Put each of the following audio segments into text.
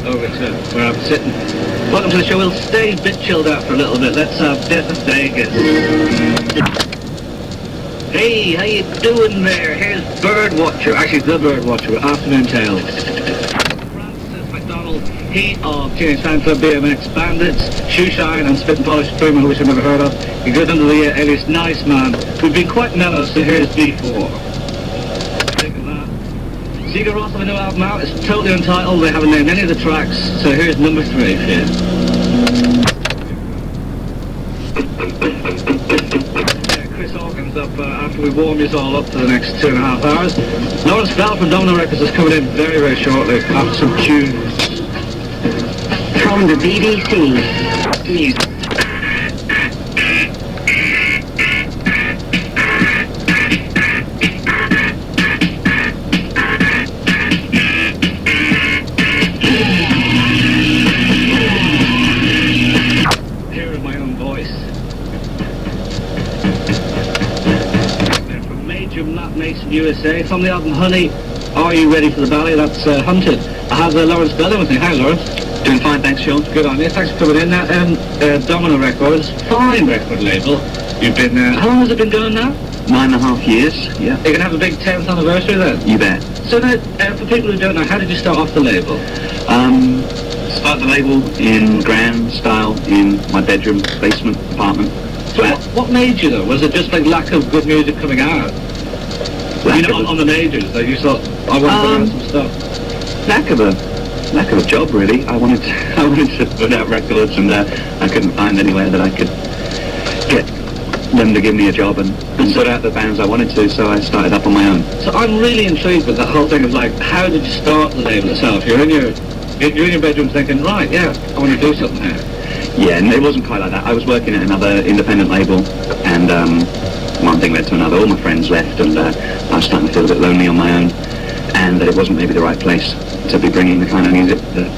over to where I'm sitting. Welcome to the show. We'll stay a bit chilled out for a little bit. Let's Death of Vegas. Hey, how you doing there? Here's Birdwatcher, actually the Birdwatcher with Afternoon Tales. Francis McDonald, he of Teenage Fan Club, BMX Bandits, Shoeshine and Spit and Polish Crewman, which I've never heard of. He goes under the alias Nice Man, who've been quite mellow, so here's B4. Seeger Ross have a new album out. It's totally untitled. They haven't named any of the tracks. So here's number 3 for you. Chris Hawkins up after we warm you all up for the next 2.5 hours. Lawrence Bell from Domino Records is coming in very, very shortly after some tunes. From the BBC. Music. USA. From the album Honey, Are You Ready for the Ballet? That's Hunted. I have Lawrence Bell with me. Hi, Lawrence. Doing fine, thanks, Sean. Good on you. Thanks for coming in. Now, Domino Records, fine record label. You've been, how long has it been going now? 9.5 years, yeah. You're going to have a big 10th anniversary then? You bet. So now, for people who don't know, how did you start off the label? Started the label in grand style in my bedroom, basement, apartment, flat. So what made you though? Was it just like lack of good music coming out? On the majors, like you thought, I want to put out some stuff. Lack of a job, really. I wanted to put out records, and I couldn't find anywhere that I could get them to give me a job and put out the bands I wanted to. So I started up on my own. So I'm really intrigued with that whole thing of like, how did you start the label itself? You're in your bedroom thinking, right, yeah, I want to do something here. Yeah, and it wasn't quite like that. I was working at another independent label, and one thing led to another. All my friends left, and I was starting to feel a bit lonely on my own, and that it wasn't maybe the right place to be bringing the kind of music that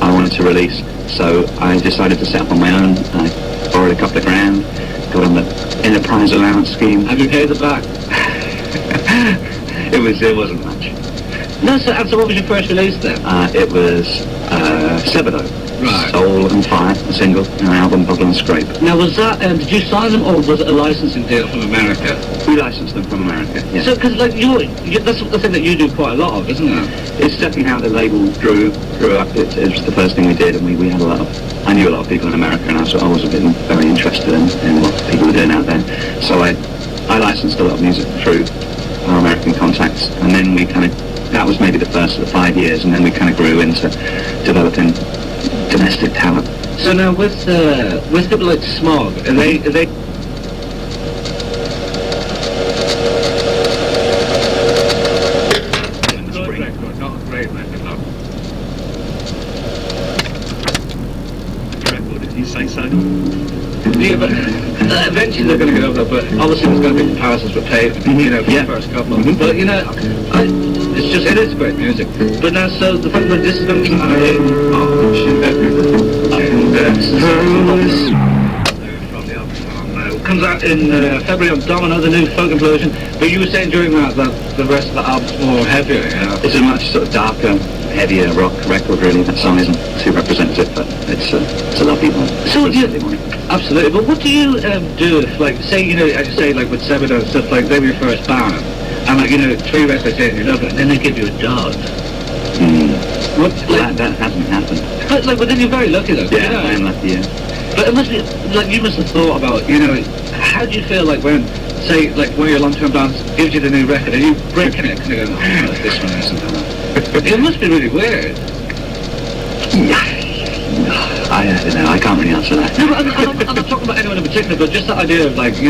I wanted to release. So I decided to set up on my own. I borrowed a couple of grand, got on the enterprise allowance scheme. Have you paid it back? It wasn't much. No, so what was your first release then? It was Sebadoh. Right. Soul and Fire, a single, and an album, Bubble and Scrape. Now, was that, did you sign them, or was it a licensing deal from America? We licensed them from America, yeah. So, because, like, that's the thing that you do quite a lot of, isn't it? It's definitely how the label grew up. It was the first thing we did, and we had I knew a lot of people in America, and I was very interested in what people were doing out there. So I licensed a lot of music through our American contacts, and then that was maybe the first of the 5 years, and then we kind of grew into developing domestic talent. So now with people like Smog, are they good record, not a great record, no. Record, did you say so? Yeah, but eventually they're going to get over that, but obviously there's going to be comparisons with Pave, for the first couple. But it is great music. But now, so the fact that this is going to be from the album comes out in February on Domino, the new folk implosion. But you were saying during that the rest of the album's more heavier, It's a much sort of darker, heavier rock record, really. That song isn't too representative, but it's a lovely one. So absolutely. But what do you do if, like, say, as you say, like with Sebadoh and stuff, like they were your first band, and like 3 records in, you love it, and then they give you a dud. What? Like, that hasn't happened. But then you're very lucky though. Yeah, I am lucky. Yeah. But it must be like you must have thought about, how do you feel like when, say, like one of your long-term bands gives you the new record, and you breaking it, and you go, oh, this one isn't. It must be really weird. Yeah. I don't know, I can't really answer that. No, but I'm not talking about anyone in particular, but just the idea of, like, do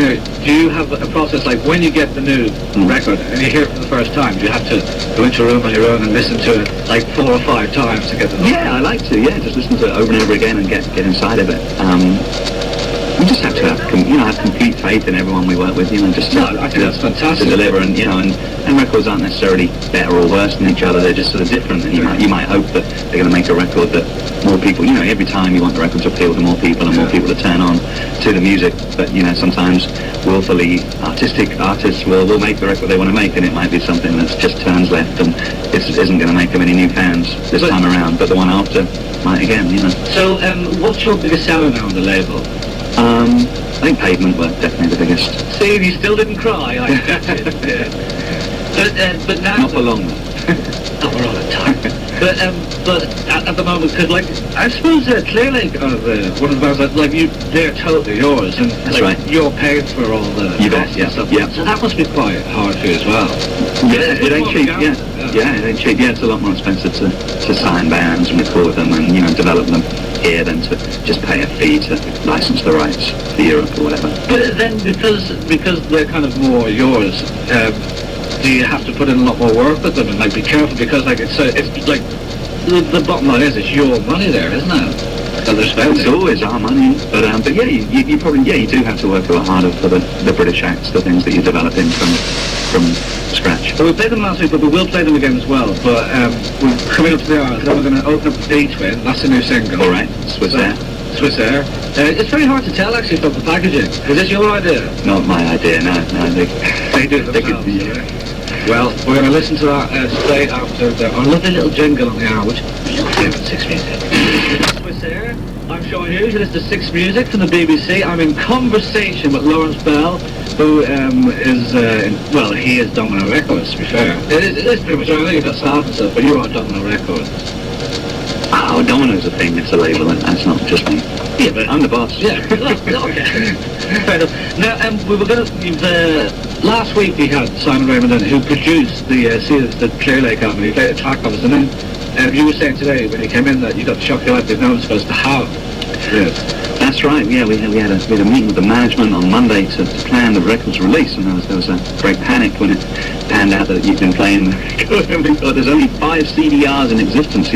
you have a process, like, when you get the new record and you hear it for the first time, do you have to go into a room on your own and listen to it, like, 4 or 5 times to get the... Yeah, I like to, just listen to it over and over again and get inside of it. We just have to have complete faith in everyone we work with, just I think that's fantastic. To deliver, and records aren't necessarily better or worse than each other, they're just sort of different, and you might hope that they're going to make a record that more people. You know, every time you want the record to appeal to more people and more people to turn on to the music. But you know, sometimes willfully artistic artists will make the record they want to make, and it might be something that just turns left and isn't going to make them any new fans this time around. But the one after might again. You know. So, what's your biggest seller now on the label? I think Pavement were definitely the biggest. See, you still didn't cry. I get it. Yeah. But now... Not for long. Not for all the time. But at the moment, because like I suppose Clear Lake are one of the bands that they're totally yours, and that's right. You're paid for all the costs and stuff. Yeah. So that must be quite hard for you as well. Yeah, it ain't cheap. Yeah, it ain't cheap. Yeah, it's a lot more expensive to sign bands and record them and develop them here than to just pay a fee to license the rights for Europe or whatever. But then because they're kind of more yours. Do you have to put in a lot more work with them and be careful because it's like the bottom line is it's your money there, isn't it? So they're spending. It's always our money, but yeah, you probably you do have to work a lot harder for the British acts, the things that you're developing from scratch. Well, we played them last week, but we will play them again as well. But we're coming up to the hour, then we're going to open up the D-Twin. That's a new single. All right, Swiss Air. Swiss Air. It's very hard to tell actually from the packaging. Is this your idea? Not my idea. No, they do it themselves. Well, we're going to listen to that straight after our lovely little jingle on the hour, which is your favourite Six Music. Swiss Air. I'm Sean Hughes, and it's the Six Music from the BBC. I'm in conversation with Lawrence Bell, who he is Domino Records, to be fair. It is pretty much, I know you've got staff and stuff, but you're on Domino Records. Oh, Domino's a thing, it's a label, and that's not just me. Yeah, but I'm the boss. Yeah, okay. Fair enough. Now, we were going to... last week we had Simon Raymond who produced the Clear Lake album. He played a track of us, and then you were saying today when he came in that you got the shock you they've no one supposed to have. Yes. That's right. Yeah, we had a meeting with the management on Monday to plan the record's release, and there was a great panic when it panned out that you've been playing the record, and we thought there's only 5 CDRs in existence.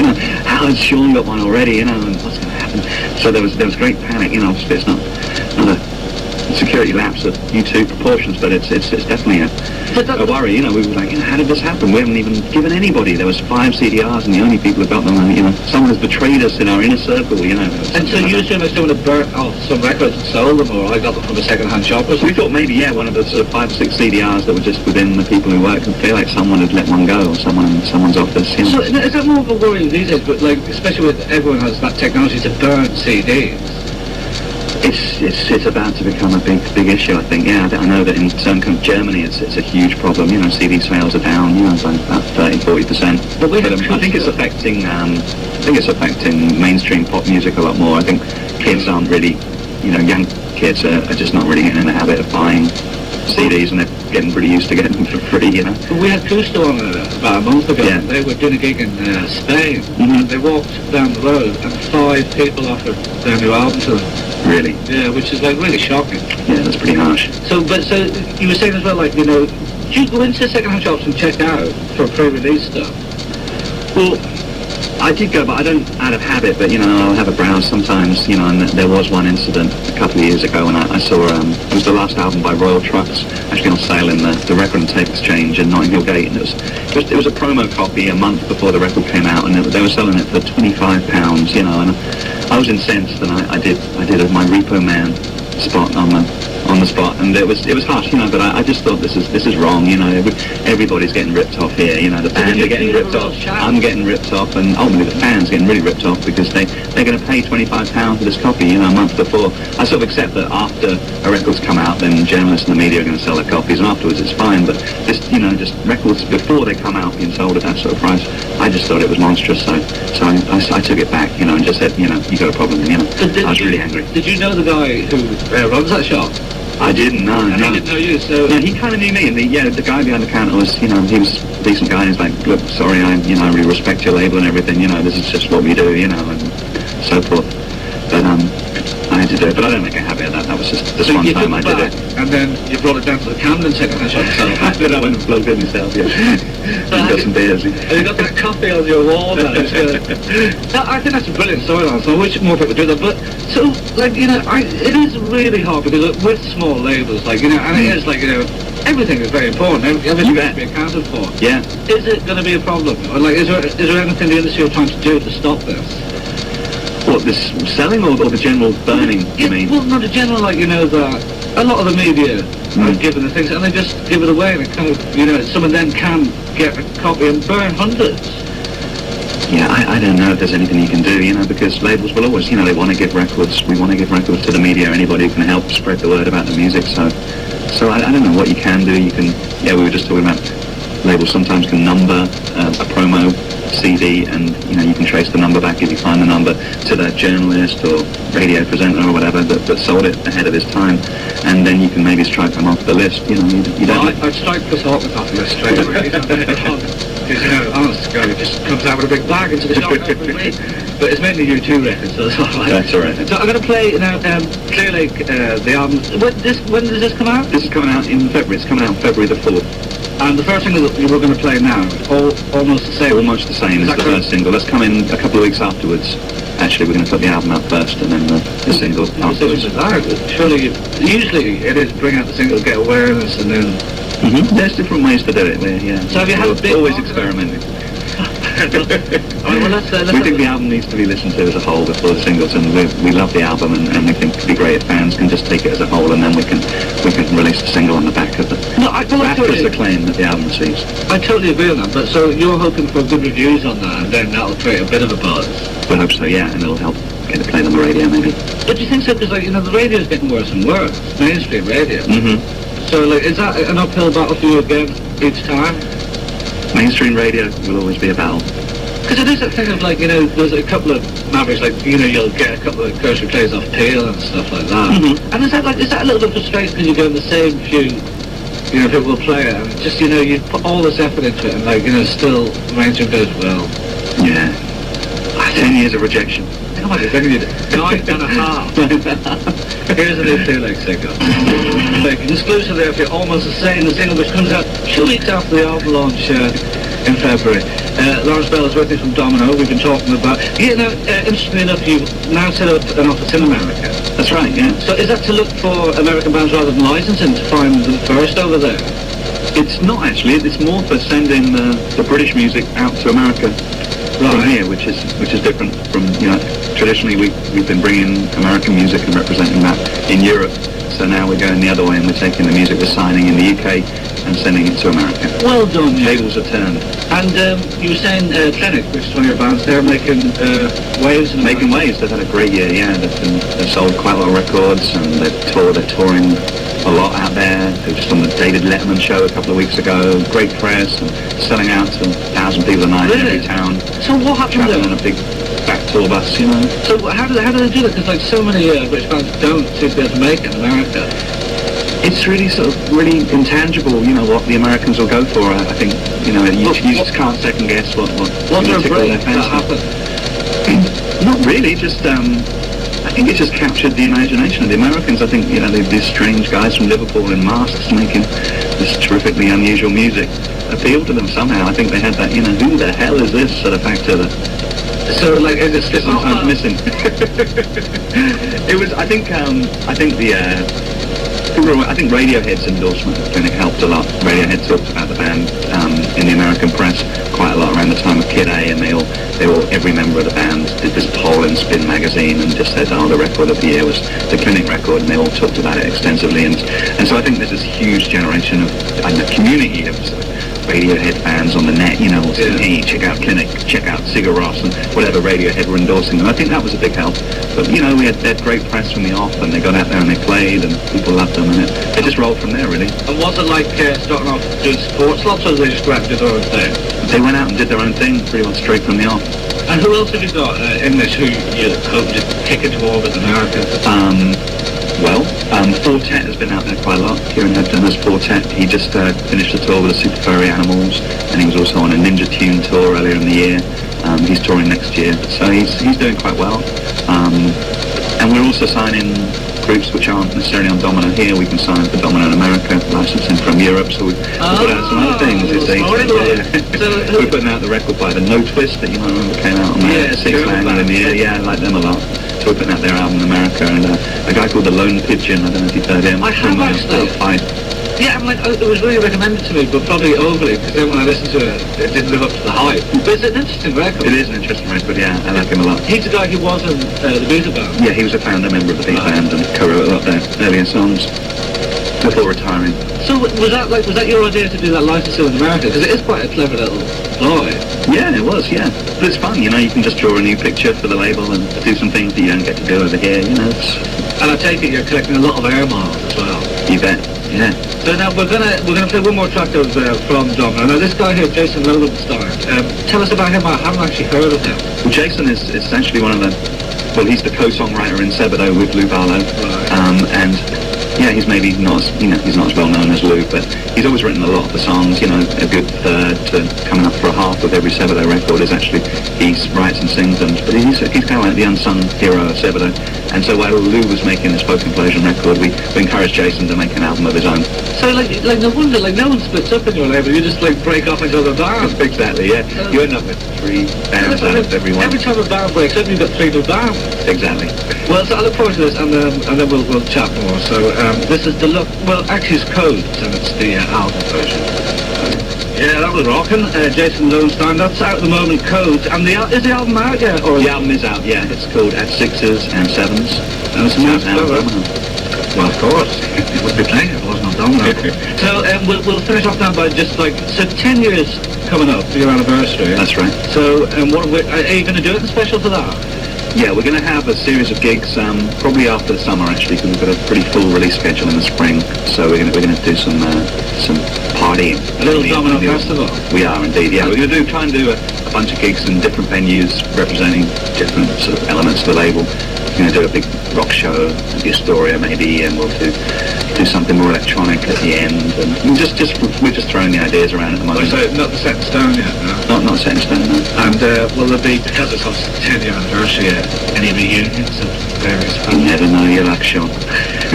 How has Sean got one already? And what's going to happen? So there was great panic. Obviously it's not a security lapse of U2 proportions, but it's definitely a worry. We were like, how did this happen? We haven't even given anybody. There was 5 CDRs, and the only people who got them, someone has betrayed us in our inner circle. And so you assume someone had burnt off some records and sold them, or I got them from a second-hand shop or something? We thought maybe one of the sort of 5 or 6 CDRs that were just within the people who worked and feel like someone had let one go, or someone in someone's office. So is that more of a worry these days? But especially with everyone has that technology to burn CDs. It's about to become a big issue, I think. Yeah, I know that in certain kind of Germany it's a huge problem. CD sales are down, by about 30-40%. But I think it's affecting mainstream pop music a lot more. I think kids aren't really, young kids are just not really getting in the habit of buying CDs, and they're getting pretty used to getting them for free. But we had Cousteau on about a month ago. Yeah. They were doing a gig in Spain. Mm-hmm. And they walked down the road, and 5 people offered their new album to them. Really? Yeah, which is really shocking. Yeah, that's pretty harsh. So you were saying as well, do you go into second-hand shops and check out for pre-release stuff? Well, I did go, but I don't out of habit, but I'll have a browse sometimes, and there was one incident a couple of years ago when I saw, it was the last album by Royal Trucks, actually on sale in the Record and Tape Exchange in Notting Hill Gate, and it was a promo copy a month before the record came out, and they were selling it for £25, and I was incensed, and I did my Repo Man spot on the spot, and it was harsh, but I just thought this is wrong, everybody's getting ripped off here, the fans are getting ripped off, I'm getting ripped off, and ultimately the fans getting really ripped off because they're going to pay £25 for this copy, a month before. I sort of accept that after a record's come out, then journalists and the media are going to sell their copies, and afterwards it's fine, but just records before they come out being sold at that sort of price, I just thought it was monstrous, so I took it back, and just said, you got a problem, I was really angry. Did you know the guy who runs that shop? I didn't know. And he didn't know you, so... No, he kind of knew me, and the guy behind the counter was, he was a decent guy, and he's like, look, sorry, I really respect your label and everything, this is just what we do, and so forth. But, I had to do it, but I don't make a habit of that. That was just this one time I did it. And then you brought it down to the Camden second-hand shop yourself. Then I went and plugged in myself, yeah. And got some beers. And you got that coffee on your wall now. I think that's a brilliant storyline, so I wish more people do that. But, so, it is really hard because with small labels, and it is, everything is very important. Everything has to be accounted for. Yeah. Is it going to be a problem? Or, is there anything the industry are trying to do to stop this? What, this selling or the general burning, you mean? Well, not the general, like, you know, that a lot of the media are given the things and they just give it away, and it kind of, you know, someone then can get a copy and burn hundreds. Yeah, I don't know if there's anything you can do, you know, because labels will always, you know, they want to give records. We want to give records to the media, anybody who can help spread the word about the music. So I don't know what you can do. You can, yeah, we were just talking about labels sometimes can number a promo CD, and, you know, you can trace the number back if you find the number to that journalist or radio presenter or whatever that sold it ahead of his time, and then you can maybe strike them off the list. You know, you don't. Well, I'd strike Chris Hartman off the list straight away. Because, you know, honest to God, he just comes out with a big bag into the shop every week. But it's mainly U2 records, so that's all right. That's all right. So I'm going to play now, Clear Lake, the album. When does this come out? This is coming out in February. It's coming out February the 4th. And the first single that we're going to play now, almost the same. Almost the same as the first single. That's coming a couple of weeks afterwards. Actually, we're going to put the album out first and then the single afterwards. Surely, usually it is bring out the single, get awareness, and then... Mm-hmm. There's different ways to do it. Yeah. So have you had a big... Always experimenting. Let's we think the album needs to be listened to as a whole before the singles, and we love the album, and we think it'd be great if fans can just take it as a whole, and then we can release the single on the back of the rapturous acclaim that the album receives. I totally agree on that, but so you're hoping for good reviews on that, and then that'll create a bit of a buzz? We hope so, yeah, and it'll help get it played on the radio, maybe. But do you think so? Because, like, you know, the radio is getting worse and worse, mainstream radio. Mm-hmm. So, like, is that an uphill battle for you again each time? Mainstream radio will always be a battle. Because it is that thing of, like, you know, there's a couple of mavericks, like, you know, you'll get a couple of cursory plays off Peel and stuff like that. Mm-hmm. And is that a little bit frustrating because you're getting the same few, you know, people will play it, and just, you know, you put all this effort into it, and, like, you know, still mainstream goes well. Yeah. 10 years of rejection. Come on, then you 9.5. Here's a new Clear Lake single. Like, exclusive there, if you're almost the same, the single which comes out 2 weeks after the album launch in February. Lawrence Bell is with me from Domino. We've been talking about... You know, interestingly enough, you've now set up an office in America. That's right, yeah. So is that to look for American bands rather than licensing, to find them first over there? It's not actually. It's more for sending the British music out to America from here, which is different from, you know, traditionally we've been bringing American music and representing that in Europe. So now we're going the other way, and we're taking the music we're signing in the UK and sending it to America. Well done. Tables are turned. And you were saying Clinic, which is one of your bands, they're making waves. Making waves. They've had a great year. Yeah, they've sold quite a lot of records, and they're touring a lot out there. They were just on the David Letterman show a couple of weeks ago. Great press, and selling out to 1,000 people a night in every town. So what happened there? Traveling on a big back tour bus, you know. So how do they do that? Because, like, so many British bands don't seem to be able to make it in America. It's really really intangible, you know, what the Americans will go for. I think, you know, you just can't second guess what there a break their that happened? Not really, just I think it just captured the imagination of the Americans. I think, you know, these strange guys from Liverpool in masks making this terrifically unusual music appealed to them somehow. I think they had that, you know, who the hell is this sort of factor that... So, like, is it sometimes missing? It was, I think Radiohead's endorsement of Clinic helped a lot. Radiohead talked about the band in the American press quite a lot around the time of Kid A, and every member of the band did this poll in Spin magazine and just said, oh, the record of the year was the Clinic record, and they all talked about it extensively. And so I think there's this huge generation of a community of Radiohead fans on the net, you know, saying, hey, check out Clinic, check out Sigur Rós, and whatever Radiohead were endorsing them. I think that was a big help. But, you know, they had great press from the off, and they got out there and they played, and people loved them, and it just rolled from there, really. And was it like starting off doing sports lots, or did they just go out and do their own thing? They went out and did their own thing, pretty much straight from the off. And who else have you got in this who you hope to kick into orbit in America? Fortet has been out there quite a lot. Kieran Hebden has Fortet. He just finished a tour with the Super Furry Animals, and he was also on a Ninja Tune tour earlier in the year. He's touring next year, so he's doing quite well. And we're also signing groups which aren't necessarily on Domino here. We can sign for Domino in America, licensing from Europe, so we put out some other things. We're putting out the record by the No Twist that you might remember came out on the Six Lang in the year. Yeah, I like them a lot. So we're putting out their album in America, and a guy called The Lone Pigeon, I don't know if you've heard him. I have actually. Yeah, I'm like, it was really recommended to me, but probably overly, because then when I listened to it, it didn't live up to the hype. But it's an interesting record. It is an interesting record, yeah. I like him a lot. He's the guy who was in the Beatles band. Yeah, he was a founder member of the Beatles band and co-wrote a lot of their earlier songs before retiring. So was that your idea to do that licensing in America? Because it is quite a clever little ploy. Yeah, it was, yeah. But it's fun, you know, you can just draw a new picture for the label and do some things that you don't get to do over here, you know. And I take it you're collecting a lot of air miles as well. You bet, yeah. So now we're gonna play one more track of from Domino. Now this guy here, Jason Lowenstein, tell us about him. I haven't actually heard of him. Well, Jason is essentially one of the, well, he's the co-songwriter in Sebadoh with Lou Barlow. Right. And yeah, he's maybe not as, you know, he's not as well known as Lou, but he's always written a lot of the songs, you know, a good third to coming up for a half with every Sebadoh record is actually, he writes and sings them, but he's kind of like the unsung hero of Sebadoh. And so while Lou was making the Spoken Implosion record, we encouraged Jason to make an album of his own. So like no wonder, like no one splits up in your label, you just like break off into other bands. Exactly, yeah. You end up with 3 bands out of every one. Every time a band breaks up, you've got 3 new bands. Exactly. Well, so I look forward to this, and then we'll chat more. So this is the look. Well, actually, it's Codes, and it's the album version. Yeah, that was rocking. Jason Lowenstein. That's out at the moment. Codes, and is the album out yet? Or the album is out. Yeah, it's called At Sixes and Sevens. And it's nice cover. Well, of course, it would be playing it if it wasn't on Domino. So we'll finish off now by just like 10 years coming up for your anniversary. That's right. So what are you going to do anything special for that? Yeah, we're going to have a series of gigs, probably after the summer actually, because we've got a pretty full release schedule in the spring. So we're going to do some partying. A little Domino festival. We are indeed. Yeah, we're going to try and do a bunch of gigs in different venues representing different sort of elements of the label. We're going to do a big rock show, the Astoria maybe, and we'll do something more electronic at the end. And we're just throwing the ideas around at the moment. So not set in stone yet, no? Not set in stone, no. And will there be, because it's our 10-year anniversary, any reunions of various bands? You never know your luck, Sean.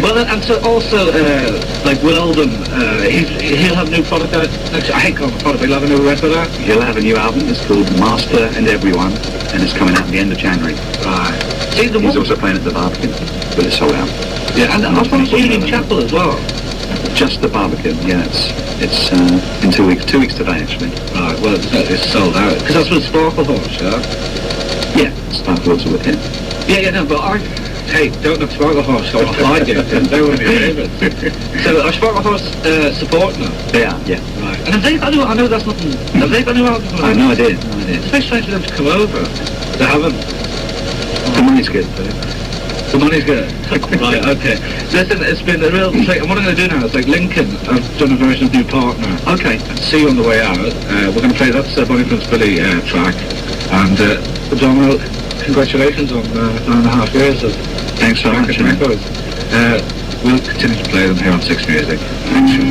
Well, and so also, like Will Oldham, he'll have new product out. Actually, I hate calling it product, but he'll have a new record out. He'll have a new album. It's called Master and Everyone, and it's coming out at the end of January. Right. See, he's also playing at the Barbican, but it's sold out. Yeah, and I thought Evening Chapel as well. Just the Barbican, yeah. It's in 2 weeks. 2 weeks today, actually. Right. Well, it's sold out because that's with Sparkle Horse, yeah. Yeah, Sparkle Horse are with him. Yeah, no, but hey, don't knock Sparkle Horse. I like it. They're one of my favourites. So are Sparkle Horse supporting them? They are, yeah. Right. And have they got new? I know that's nothing. Have they got new album? I have no idea. It's very strange for them to come over. They haven't. The money's good. The money's good. Right, okay. Listen, it's been a real treat. And what I'm going to do now is, like Lincoln, I've done a version of New Partner. Okay. See you on the way out. We're going to play that's Bonnie Prince Billy track. And Domino, congratulations on 9.5 years of Thanks so much. Records. We'll continue to play them here on Six Music. Thanks, Sean.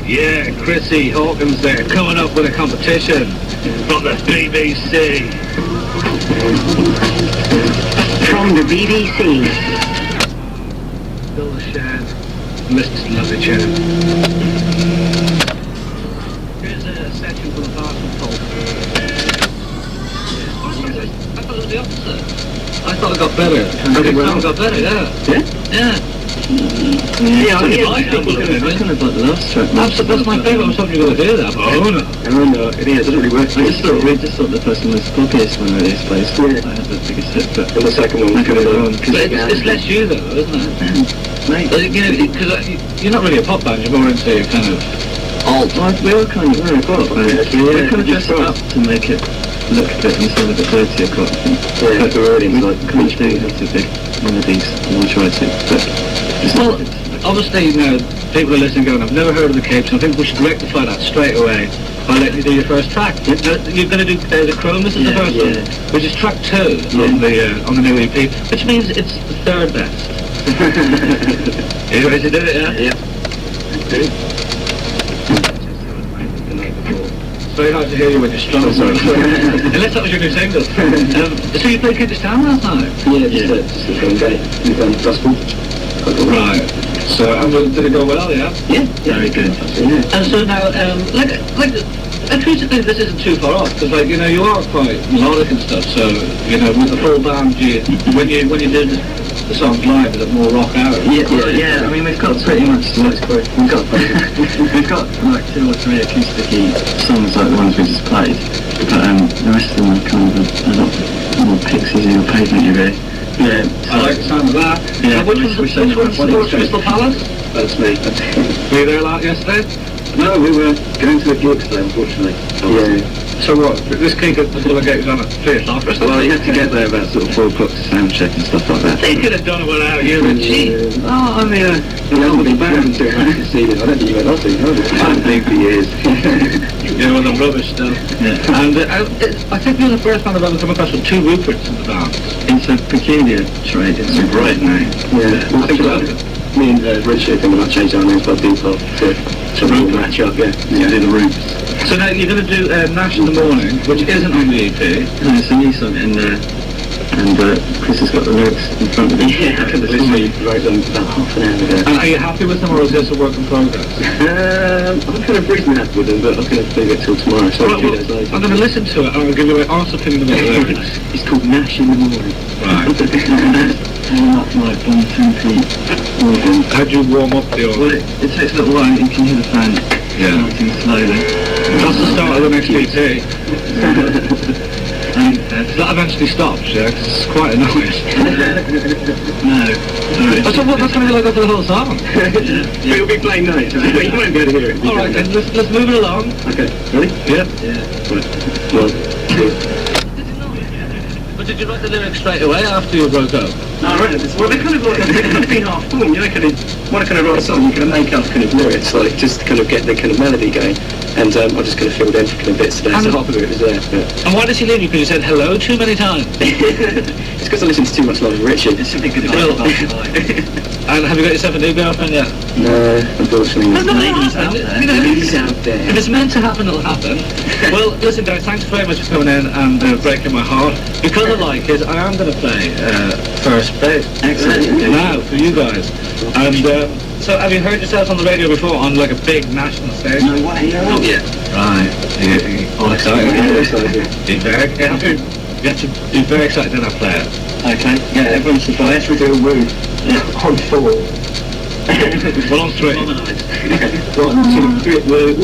Yeah, Chrissy Hawkins there, coming up with a competition from the BBC. From the BBC. Bill Shan, Mr. Lovely Chan. Here's a section from the Barton Folk. I thought it was the opposite. I thought it got better. It got better, yeah. Yeah? Yeah, I kind of like the last track. That's my favourite. I was hoping you were going to do that. Oh no, it doesn't really work. We just thought the first one was poppiest when we played. I had the biggest hit, but the second one was good. It's less you though, isn't it? Mate, because you're not really a pop band. You're more into kind of alt. We were kind of pop band. We kind of dressed it up to make it look a bit instead of a dirty o'clock. Yeah, we were really like kind of doing lots of big melodies, and we tried to. But well, obviously, you know, people are listening going, I've never heard of the Capes, and I think we should rectify that straight away by letting you do your first track. You're going to do the Chrome, this is the first one, which is track 2 on the new EP, which means it's the third best. Are you ready to do it, yeah? Yeah. Okay. It's very hard to hear you when you're strong. Unless that was your new single. So you played Kentish Town last night? Yeah, just a film day. You've done gospel. Right. So, did it go well, yeah? Yeah, very good. Yeah. And so now, acoustically this isn't too far off, because, like, you know, you are quite melodic and stuff, so, you know, with the full band, when you did the songs live, is it more rock out? Yeah. I mean, we've got pretty much like we've got like 2 or 3 acoustic songs like the ones we just played, but the rest of them are kind of a lot more Pixies or Pavement-y, really. Yeah, I like the sound of that. Yeah, Which one's Crystal Palace? That's me. Were you there yesterday? No, we were going to a gig today, unfortunately. Yeah. So what? This gig at the Gate was on at 3 o'clock or something? Well, you had to get there about sort of 4 o'clock to sound check and stuff like that. They could have done it without you, Richie. Oh, I mean, the lovely band doing that to see it. I don't think you went off it. I haven't been for years. You know, the rubbish stuff. Yeah. And I think you're the first band I've ever come across with 2 Ruperts in the band. It's a peculiar trait. It's a Right now. Yeah. I think about me and Richard think about changing our names by default to root match up, yeah. do the Roots. So now you're going to do Nash in the Morning, which isn't on the EP. No, it's a new song, and Chris has got the lyrics in front of him. Yeah, I literally wrote them about half an hour ago. And are you happy with them, or is this a work in progress? I'm kind of reasonably happy with them, but I'm going to leave it till tomorrow, so Right, 2 days later. I'm going to listen to it, and I'll give you my honest opinion about the lyrics. It's called Nash in the Morning. Right. Like 1-2 organ. How do you warm up the Well, organ? it takes a little while. You can hear the fan starting slowly. That's the start of the next EP. That eventually stops, yeah, 'cause it's quite annoying. No. That's going to be like that for the whole song. We'll be playing nice, but you won't be able to hear it. All right, then let's move it along. Okay, ready? Yeah. Right. 1, 2. But did you write the lyrics straight away after you broke up? No, I read it. Well, they're kind of like, they kind of been half formed, you know, kind of, when I kind of write a song, you kind of make up kind of lyrics, like, just to kind of get the kind of melody going, and I just kind of filled in for kind of bits today, so half of it was there, but... And why did she leave you? Because you said hello too many times. It's because I listened to too much Love Richard. It's a bit good. And have you got yourself a new girlfriend yet? No, unfortunately not. Ladies out there. You know, Ladies out there. if it's meant to happen, it'll happen. Well, listen guys, thanks very much for coming in and breaking my heart. Because I like it, I am going to play first base. Excellent. Now, for you guys. And so have you heard yourself on the radio before on like a big national stage? No way. Not yet. Right. All excited. Be very, you have to be very excited when I play it. Okay. Yeah, everyone should buy it. We do a woo. On 4. Well, on 3. Okay. 1, 2, 3, woo.